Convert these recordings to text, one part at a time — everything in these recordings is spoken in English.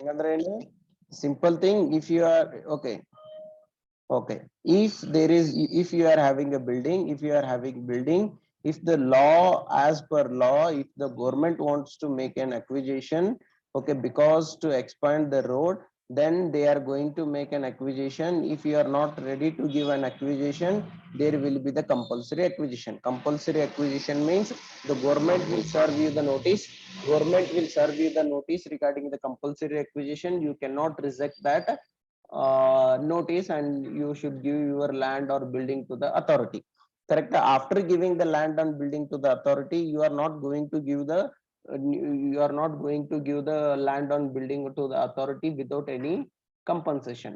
hangandre ಏನು simple thing. If you are okay, okay, if there is, if you are having a building, if you are having building, if the law, as per law, if the government wants to make an acquisition, okay, because to expand the road, then they are going to make an acquisition. If you are not ready to give an acquisition, there will be the compulsory acquisition. Compulsory acquisition means the government will serve you the notice. Government will serve you the notice regarding the compulsory acquisition. You cannot reject that notice, and you should give your land or building to the authority. Correct. After giving the land and building to the authority, you are not going to give the land on building to the authority without any compensation.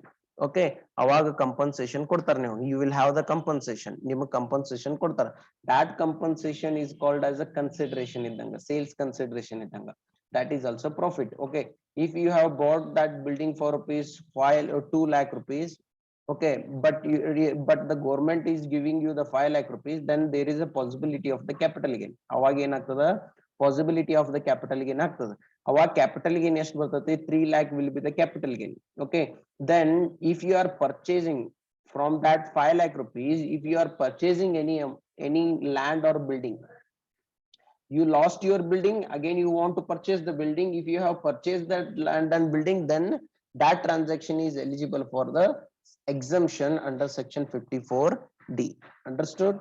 Okay, aವಾಗ compensation ಕೊಡ್ತಾರೆ ನೀವು. You will have the compensation. ನಿಮಗೆ compensation ಕೊಡ್ತಾರೆ. That compensation is called as a consideration ಇದ್ದಂಗ, sales consideration ಇದ್ದಂಗ. That is also profit. Okay, if you have bought that building for rupees 5 or 2 lakh rupees, okay, but the government is giving you the 5 lakh rupees, then there is a possibility of the capital gain. ಅವಾಗ ಏನಾಗ್ತದ, possibility of the capital gain ಆಗ್ತದ. ಅವಾಗ capital gain ಎಷ್ಟು ಬರ್ತೈತಿ, 3 lakh will be the capital gain. Okay, then if you are purchasing from that 5 lakh rupees, if you are purchasing any land or building, you lost your building, again you want to purchase the building. If you have purchased that land and building, then that transaction is eligible for the exemption under section 54D. Understood?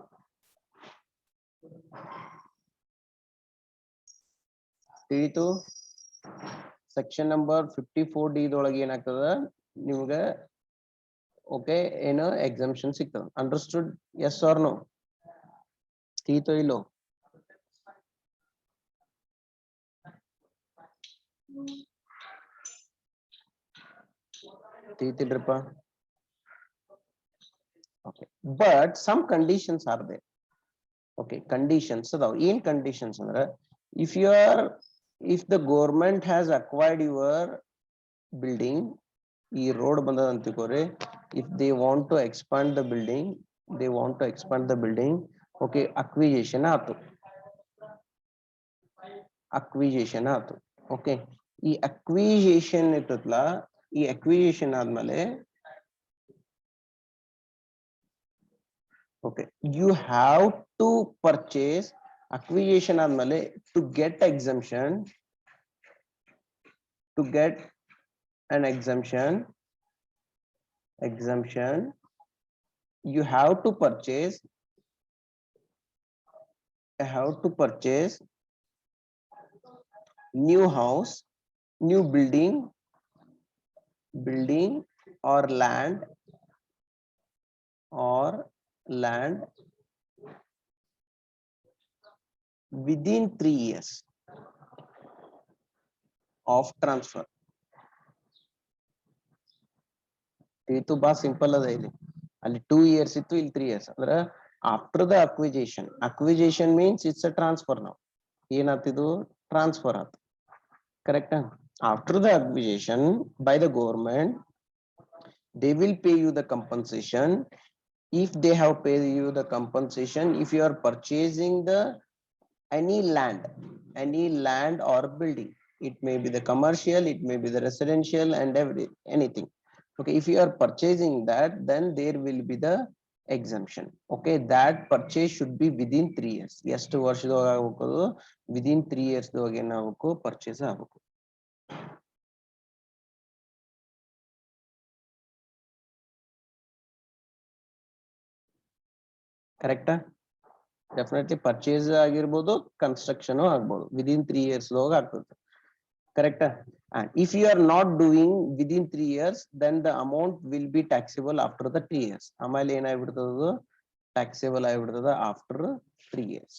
ತಿಳಿತು. section number 54D ದೊಳಗೆ ಏನಾಗ್ತದ ನಿಮಗೆ, okay, ಏನು exemption ಸಿಗ್ತದೆ. Understood? Yes or no? ತಿಳಿತೋ ಇಲ್ಲೋ? ತಿಳಿತಿಲ್ರಪ್ಪ? okay, but some conditions are there. Okay, conditions ಅದಾವ. ಏನ್ conditions ಅಂದ್ರೆ, if the government has acquired your building, ಈ ರೋಡ್ ಬಂದದ ಅಂತ ತಿಳ್ಕೊರಿ, if they want to expand the building, okay, acquisition ಆತು. Okay, ಈ acquisition ಇರ್ತದಲ್ಲ, ಈ acquisition ಆದ್ಮೇಲೆ, okay, you have to purchase. Acquisition ಆದ್ಮೇಲೆ to get an exemption, you have to purchase new house, new building or land within 3 years of transfer. ಇದು ಬಾ simple ಅದ. ಇಲ್ಲಿ ಅಲ್ಲಿ 2 years ಇತ್ತು, ಇಲ್ಲಿ 3 years. ಅಂದ್ರೆ after the acquisition means it's a transfer. now ಏನಾಗ್ತಿದು, ಟ್ರಾನ್ಸ್ಫರ್ ಆಯ್ತು. Correct? after the acquisition by the government, they will pay you the compensation. If they have paid you the compensation, if you are purchasing the any land or building, it may be the commercial, it may be the residential, and anything. Okay, if you are purchasing that, then there will be the exemption. Okay, that purchase should be within 3 years. ಎಷ್ಟು ವರ್ಷದೊಳಗೆ ಆಗಬೇಕು? within 3 years ದೊಳಗೆ ಏನಾಗಬೇಕು? Purchase ಆಗಬೇಕು. ಕರೆಕ್ಟಾ? Definitely purchase ಆಗಿರ್ಬೋದು, construction ಆಗ್ಬೋದು, within 3 years ದೊಳಗೆ ಆಗ್ತದೆ. Correct? And if you are not doing within 3 years, then the amount will be taxable after the 3 years. ಆಮೇಲೆ ಏನಾಗ್ಬಿಡ್ತದ? taxable ಆಗಿಬಿಡ್ತದ after 3 years.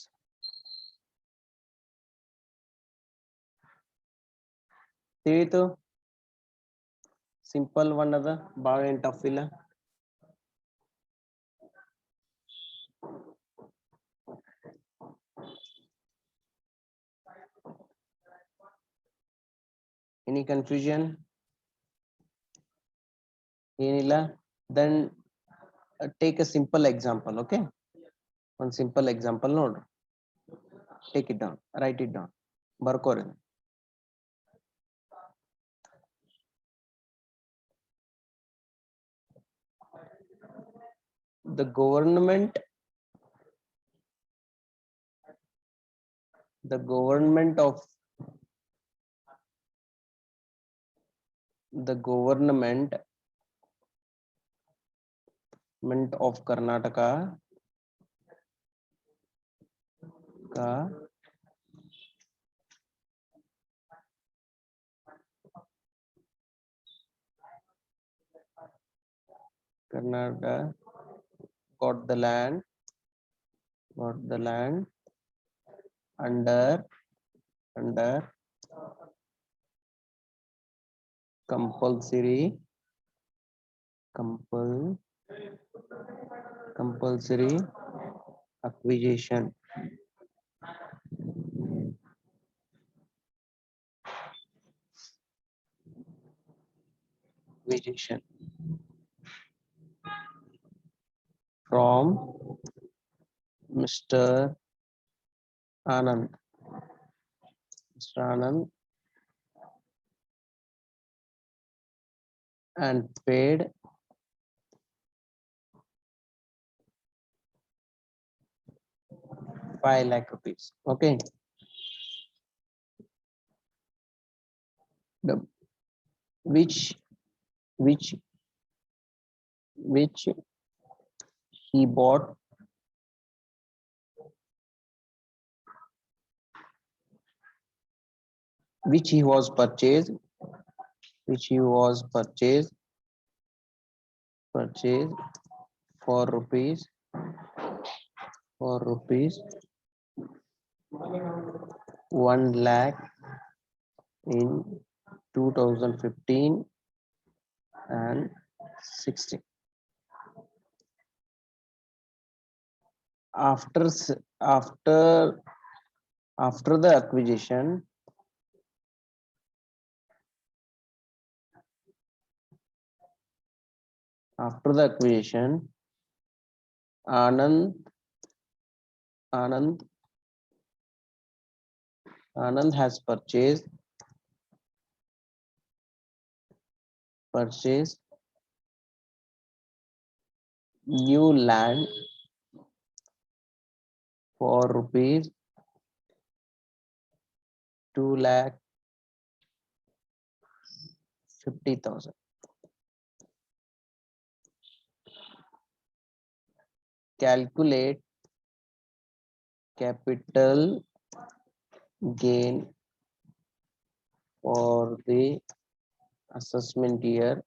ತಿಳಿತು? ಸಿಂಪಲ್ ಒನ್ ಅದ, ಭಾಳ ಏನ್ ಟಫ್ ಇಲ್ಲ. Any confusion? ಏನಿಲ್ಲ? Then take a simple example. Okay, one simple example ನೋಡ್ರಿ. Take it down, write it down, ಬರ್ಕೋರಿ. the government the government of the government of Karnataka का Karnataka got the land under compulsory acquisition from Mr. Anand. Mr. Anand and paid 5 lakh rupees. Okay. The which he bought which he was purchased for rupees 1 lakh in 2015 and 16. After the acquisition, Anand has purchased new land for rupees 2,50,000. Calculate capital gain for the assessment year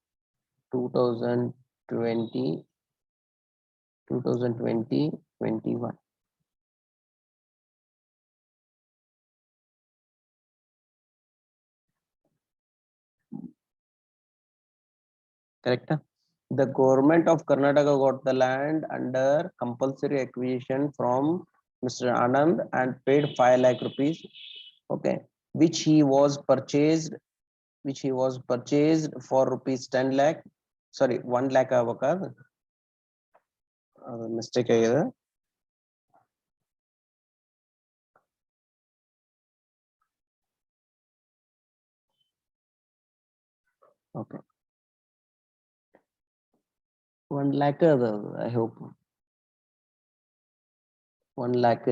2020-21. Correct? The government of Karnataka got the land under compulsory acquisition from Mr. Anand and paid 5 lakh rupees. Okay, which he was purchased for rupees 10 lakh. Sorry, 1 lakh avaka. Mistake here. Okay. 1 lakh I hope. 1 lakh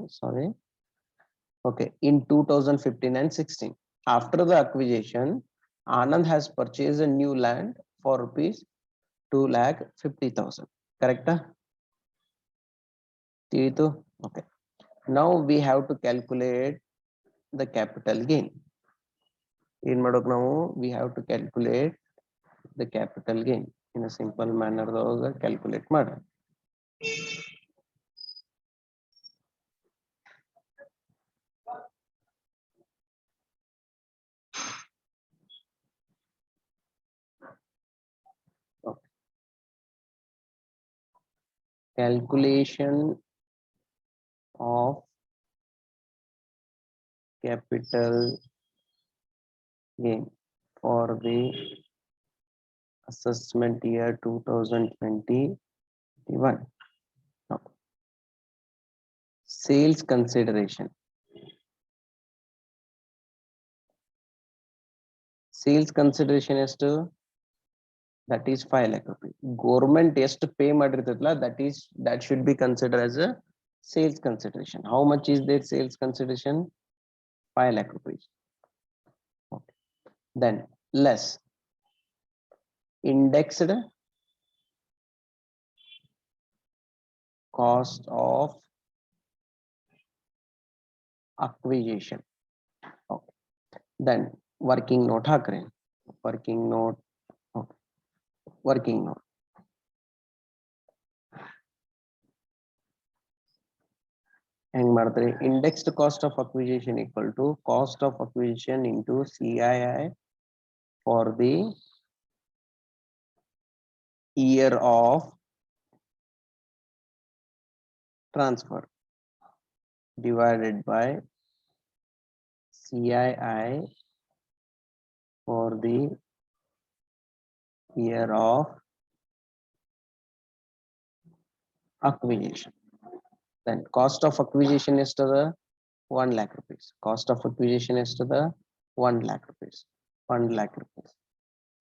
sorry. Okay, in 2015 and 16. After the acquisition, Anand has purchased a new land for rupees 2,50,000. Correct? Okay. Now we have to calculate the capital gain. In Madok we have to calculate the capital gain in a simple manner. Calculate matter. Okay. Calculation of capital gain for the assessment year 2021. Now, sales consideration. Sales consideration is to that is 5 lakh rupees. Government ಎಷ್ಟು pay ಮಾಡಿರ್ತೈತಲ್ಲ that should be considered as a sales consideration. How much is their sales consideration? 5 lakh rupees. Okay. Then less indexed cost of acquisition. Okay. Then working note ಹಾಕ್ರಿ. Working note. Okay. Working note. ಹೆಂಗ್ ಮಾಡ್ತಾರೆ? Indexed cost of acquisition equal to cost of acquisition into CII for the year of transfer divided by CII for the year of acquisition. Then cost of acquisition is to the 1 lakh rupees. Cost of acquisition is to the 1 lakh rupees. 1 lakh rupees.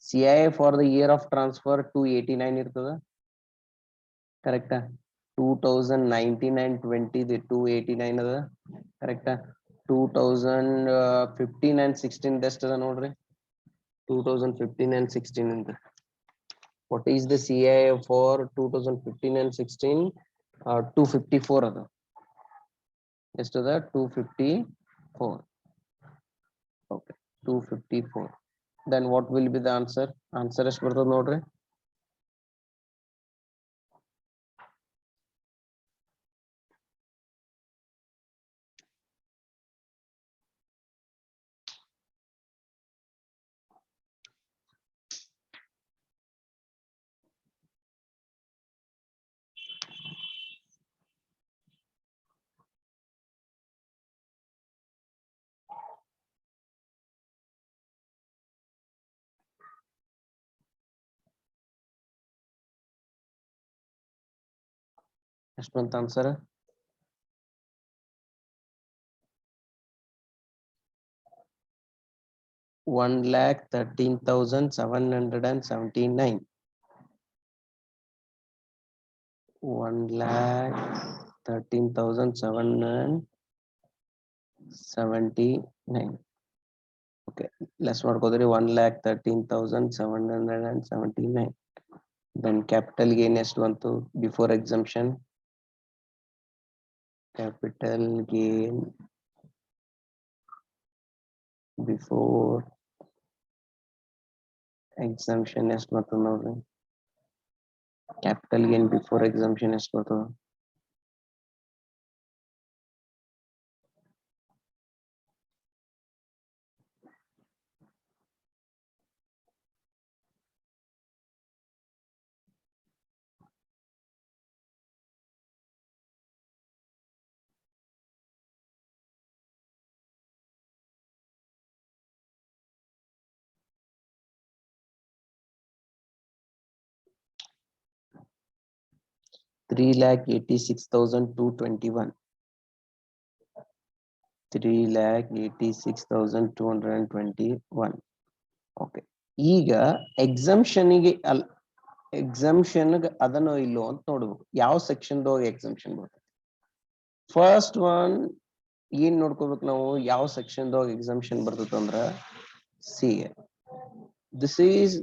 CII for the year of transfer 289 irtada. Correct? 2019 and 20 the 289 ada. Correct? 2015 and 16 dest ada nodri. 2015 and 16 in the. What is the CII for 2015 and 16? 254 ada. Yes to the 254. Okay, 254. Then what will be the answer? Answer is for the nodre. ಎಷ್ಟು ಅಂತ answer? $1,13,779. 1,13,779. Okay, let's ಮಾಡ್ಕೋದ್ರಿ 1,13,779. Then capital gain ಎಷ್ಟು ಬಂತು before exemption? Capital gain before exemption ಎಷ್ಟು ಬರ್ತದೆ ನೋಡ್ರಿ. Capital gain before exemption ಎಷ್ಟು ಬರ್ತದೆ? $3,86,221. 3,86,221. Okay. ಈಗ ಎಕ್ಸಂಪ್ಷನ್ಗೆ ಎಕ್ಸಂಪ್ಷನ್ ಅದನ್ನು ಇಲ್ಲೋ ಅಂತ ನೋಡ್ಬೇಕು. ಯಾವ ಸೆಕ್ಷನ್ ಎಕ್ಸಂಪ್ಷನ್ ಬರ್ತದೆ? ಫಸ್ಟ್ ಒನ್ ಏನ್ ನೋಡ್ಕೋಬೇಕು ನಾವು, ಯಾವ ಸೆಕ್ಷನ್ ಎಕ್ಸಂಪ್ಷನ್ ಬರ್ತದೆ ಅಂದ್ರ see this is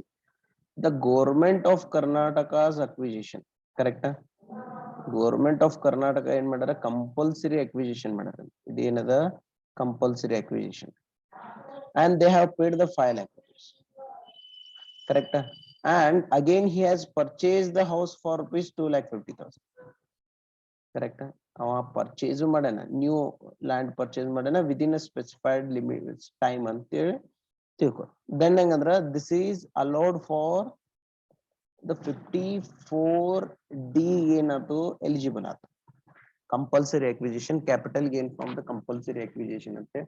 the government of Karnataka's acquisition. Correct? Government of Karnataka ಏನ್ ಮಾಡ್ಯಾರ? ಕಂಪಲ್ಸರಿ ಅಕ್ವಿಸಿಷನ್ ಮಾಡ್ಯಾರ. ಇದೇನದ? Compulsory acquisition. And they have paid the 5 lakh rupees. Correct? And again he has purchased the house for rupees 2,50,000. Correct? Purchase madana, new land purchase madana within a specified limit time anthe tilko. Then hangandra this is allowed for the 54D ಏನದು eligible ಆತ. Compulsory acquisition, capital gain from the compulsory acquisition ante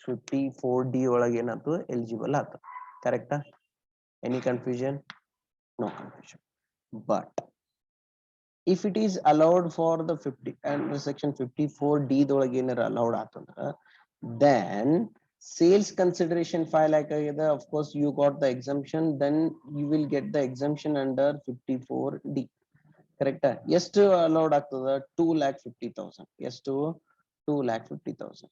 54D ಒಳಗೆ ಏನಾಯ್ತು eligible ಆತ. ಕರೆಕ್ಟಾ? Any confusion? No confusion. But if it is allowed for the 50 and the section 54D ಒಳಗೆ ಏನಾರ allowed ಆತಂದ್ರ then Sales consideration file of course you got the exemption, then you will get the exemption under 54D. Correct? Yes to allowed ಆಗ್ತದ 2,50,000. Yes to 2,50,000.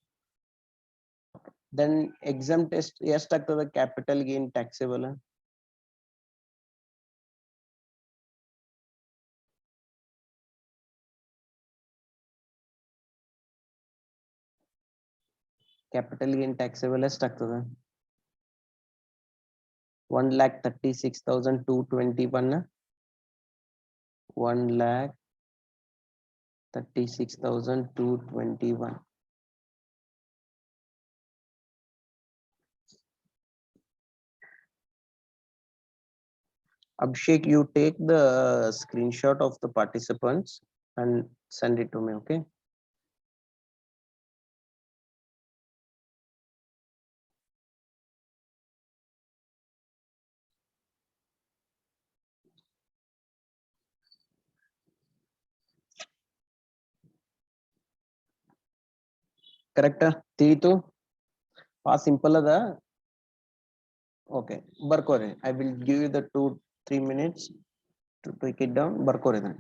Then exempt ಎಷ್ಟು ಆಗ್ತದ capital gain taxable. Capital gain taxable ಎಷ್ಟು ಆಗ್ತದ 1,36,221. 1,36,221. Abhishek, you take the screenshot of the participants and send it to me, okay? Correct? ತಿಳಿತು? Simple ada. Okay, ಬರ್ಕೋರಿ. I will give you the 2-3 minutes to take it down. ಬರ್ಕೋರಿ then.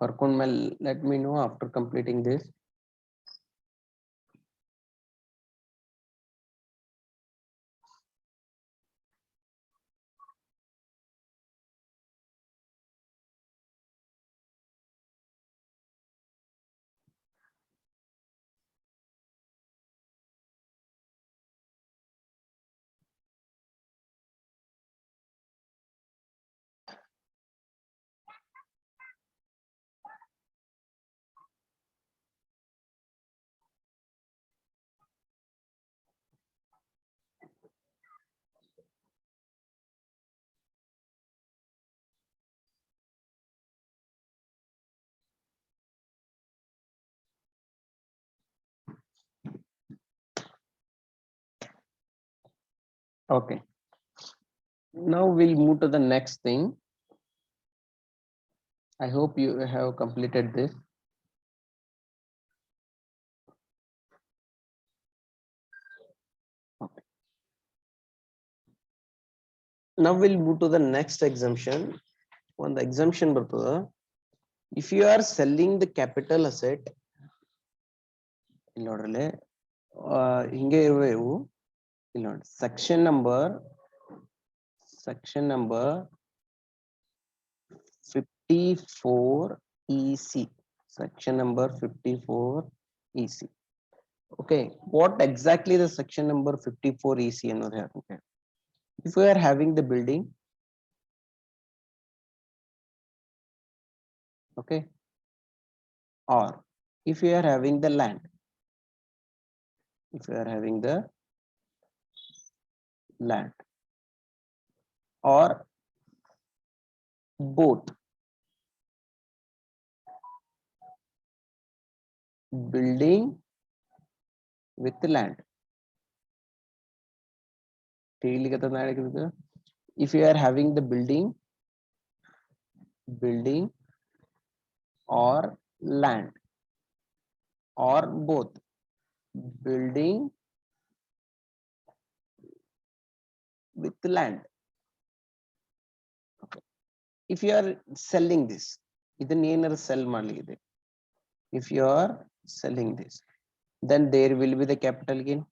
ಬರ್ಕೊಂಡ್ಮೇಲೆ let me know after completing this. Okay. Now we'll move to the next thing. I hope you have completed this. Okay. Now we'll move to the next exemption. On the exemption ಬರ್ತದ, if you are selling the capital asset, ಇಲ್ಲಿ ನೋಡ್ರಲ್ಲೇ ಹಿಂಗೆ ಇರುವೆ ಇವು. ಇಲ್ಲಿ ನೋಡಿ section number 54 EC. Section number 54 EC. Okay, what exactly the section number 54 EC ಅನ್ನೋದು ಹೇಳ್ತೀನಿ. If we are having the building, okay, or if you are having the land, if you are having the land, or both, building with land. If you are having the building or land or both, building with land. Okay. If you are selling this, ಇದನ್ನ ಏನಾರ sell ಮಾಡ್ಲಿಗಿದೆ, if you are selling this, then there will be the capital gain.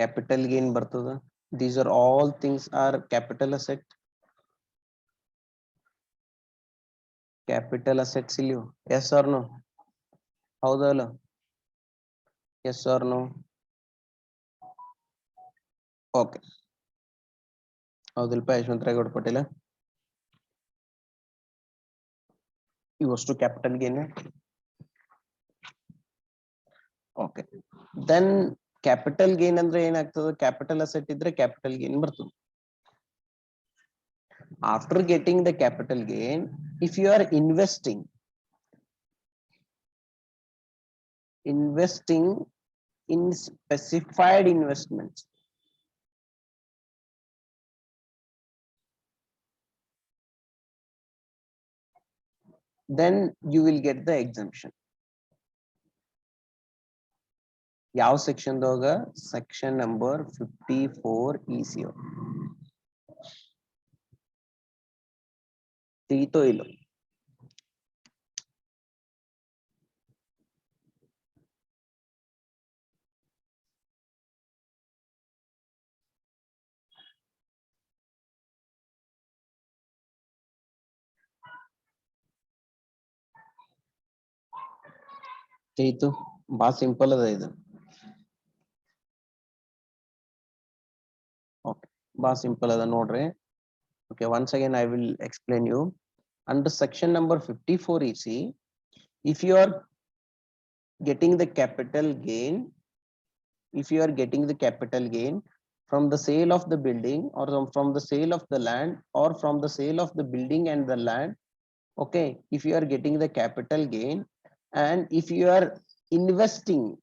Capital gain ಬರ್ತದ. These are all things are capital asset. Capital assets ಇಲ್ಲಿಯೋ, yes or no? ಹೌದಲ್ಲ? Yes or no? Okay. ಹೌದಲ್ಪ Yashwantrao Patel? ಇವಷ್ಟು capital gain. Okay. Then capital gain ಅಂದ್ರೆ ಏನಾಗ್ತದೆ? Capital asset ಇದ್ರೆ capital gain ಬರ್ತದೆ. After getting the capital gain, if you are investing in specified investments, then you will get the exemption. ಯಾವ section ದಾಗ? Section number 54 ECO. ತಿಳಿತೋ ಇಲ್ಲೋ? ತಿಳಿತು? ಬಾ simple ಅದ ಇದು. Okay, ba simple ada nodre. Okay, once again I will explain you. Under section number 54 EC, if you are getting the capital gain, from the sale of the building or from the sale of the land or from the sale of the building and the land, okay, if you are getting the capital gain, and if you are investing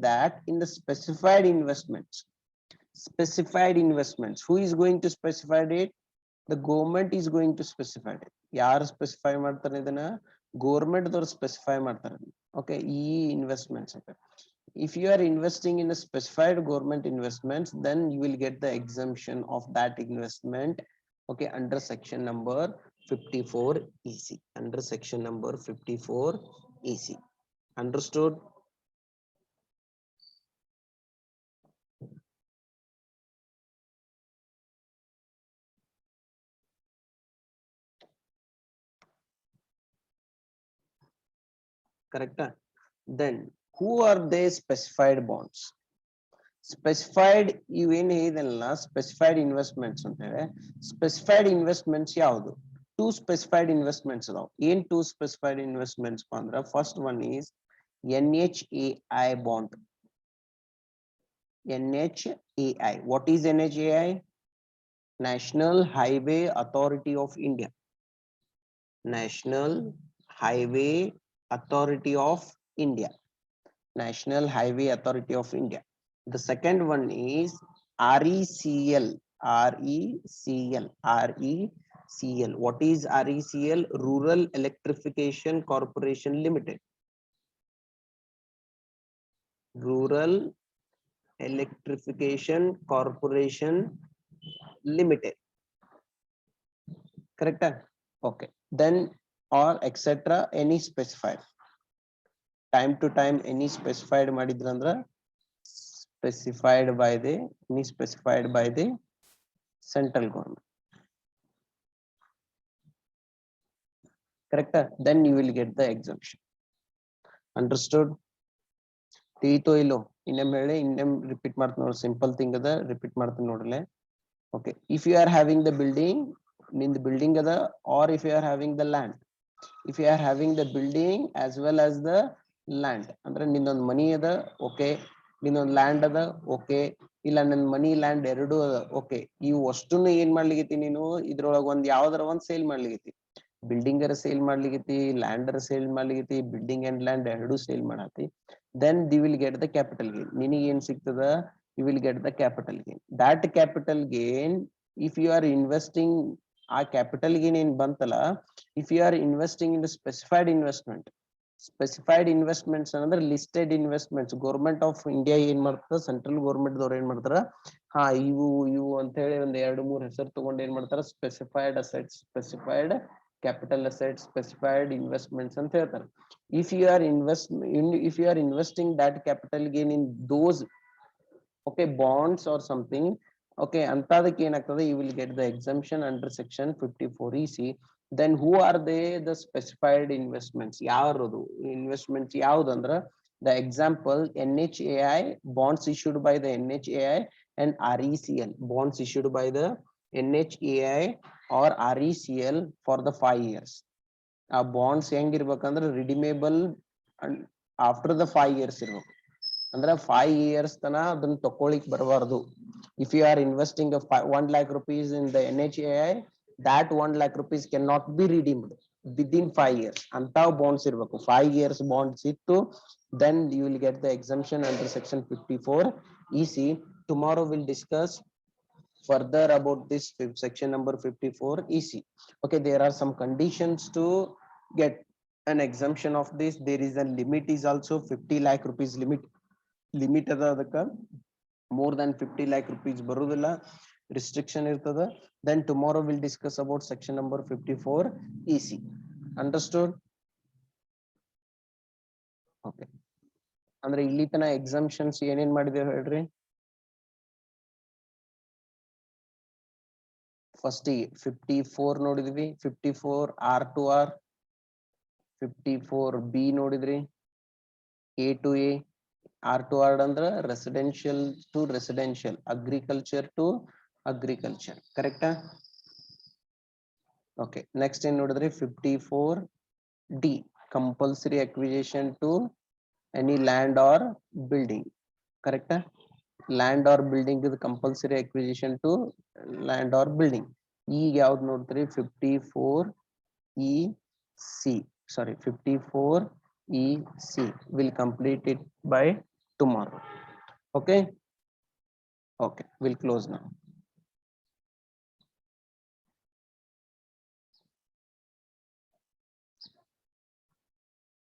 that in the specified investments, who is going to specify it? The government is going to specify it. Yaar specify ಮಾಡ್ತಾರೆ ಇದನ್ನ? Government ದವರು specify ಮಾಡ್ತಾರೆ. Okay, ಈ investments. If you are investing in a specified government investments, then you will get the exemption of that investment. Okay, under section number 54 EC. Under section number 54 EC. Understood? Correct? Then who are they specified bonds? Specified even ಇದೆಲ್ಲ specified investments ಅಂತೇವೆ. Specified investments ಯಾವುದು? Two specified investments ಅದಾವ. ಏನ್ two specified investments ಅಂದ್ರ? First one is NHAI bond. NHAI. What is NHAI? National Highway Authority of India. National Highway Authority of India. National Highway Authority of India. The second one is RECL. RECL. What is RECL? Rural Electrification Corporation Limited. Rural Electrification Corporation Limited. Correct? Okay. Then or etc. any specified. Time to time any specified ಮಾಡಿದ್ರಂದ್ರ specified by the central government. Correct? Then you will get the exemption. Understood? ತಿಳಿತೋ ಇಲ್ಲೋ? ಇನ್ನೊಮ್ಮೆ repeat ಮಾಡ್ತೀನಿ ನೋಡಿ. Simple thing ಅದ, repeat ಮಾಡ್ತೀನಿ ನೋಡ್ರಲೆ. Okay, if you are having the building in the building ada, or if you are having the land, if you are having the building as well as the land, ಅಂದ್ರೆ ನಿನ್ನೊಂದು ಮನಿ ಅದ, okay, ನಿನ್ನೊಂದು land ಅದ, okay, ಇಲ್ಲ ನನ್ನ ಮನಿ land ಎರಡು ಅದ, okay, ಇವು ಅಷ್ಟನ್ನು ಏನ್ ಮಾಡ್ಲಿಕ್ಕೆ ನೀನು ಇದ್ರೊಳಗೆ ಒಂದ್ ಯಾವ್ದಾರ ಒಂದ್ ಸೇಲ್ ಮಾಡ್ಲಿಕ್ಕೆ, ಬಿಲ್ಡಿಂಗ್ ಅರ ಸೇಲ್ ಮಾಡ್ಲಿಕ್ಕೆ, ಲ್ಯಾಂಡ್ ಅರ ಸೇಲ್ ಮಾಡ್ಲಿಕ್ಕೆ, ಬಿಲ್ಡಿಂಗ್ ಅಂಡ್ ಲ್ಯಾಂಡ್ ಎರಡು ಸೇಲ್ ಮಾಡತಿ, then you will get the capital gain. ನಿನಗೆ ಏನ್ ಸಿಗ್ತದ? You will get the capital gain. That capital gain, if you are investing ಆ capital gain ಏನ್ ಬಂತಲ್ಲ, if you are investing in the specified investment, specified investments ಅಂದ್ರೆ listed investments government of India ಏನ್ ಮಾಡ್ತಾರ central government ದವ್ರು ಏನ್ ಮಾಡ್ತಾರ ಹಾ ಇವು ಅಂತ ಹೇಳಿ ಒಂದ್ 2-3 ಹೆಸರು ತಗೊಂಡು ಏನ್ ಮಾಡ್ತಾರ specified assets specified capital assets specified investments ಅಂತ ಹೇಳ್ತಾರೆ if you are investing that capital gain in those okay bonds or something okay antadಕ್ಕೆ ಏನಾಗ್ತದೆ you will get the exemption under section 54 EC then who are they the specified investments ಯಾರದು investments ಯಾವ್ದಂದ್ರ the example NHAI bonds issued by the NHAI and RECL bonds issued by the NHAI or RECL for the 5 years ಆ bonds ಹೆಂಗಿರ್ಬೇಕಂದ್ರೆ ರಿಡಿಮೇಬಲ್ after the 5 years ಇರ್ಬೇಕು ಅಂದ್ರೆ 5 years ತನ ಅದನ್ನ ತಕೊಳ್ಳಿಕ್ ಬರಬಾರ್ದು if you are investing 1 lakh rupees in the NHAI that 1 lakh rupees cannot be redeemed within 5 years ಅಂತಾವ್ bonds ಇರ್ಬೇಕು 5 years bonds ಇತ್ತು then you will get the exemption under section 54 EC tomorrow we'll discuss further about this section number 54 EC okay there are some conditions to get an exemption of this there is a limit is also 50 lakh rupees limit ಅದ ಅದಕ್ಕ more than 50 lakh rupees ಬರುದಿಲ್ಲ restriction ಇರ್ತದ then tomorrow we'll discuss about section number 54 EC understood okay ಅಂದ್ರೆ ಇಲ್ಲಿ ತನ exemptions ಏನೇನ್ ಮಾಡಿದೇವೆ ಹೇಳ್ರಿ first 54 ನೋಡಿದ್ವಿ 54 R to R 54 B ನೋಡಿದ್ರಿ A to A R to R ಅಂದ್ರೆ residential to residential agriculture to agriculture correct okay next ಏನ್ ನೋಡಿದ್ರಿ 54 D compulsory acquisition to any land or building correct land or building is compulsory acquisition to land or building ಈಗ ಯಾವ್ದು ನೋಡ್ತೀರಿ 54 EC sorry 54 EC will complete it by tomorrow okay we'll close now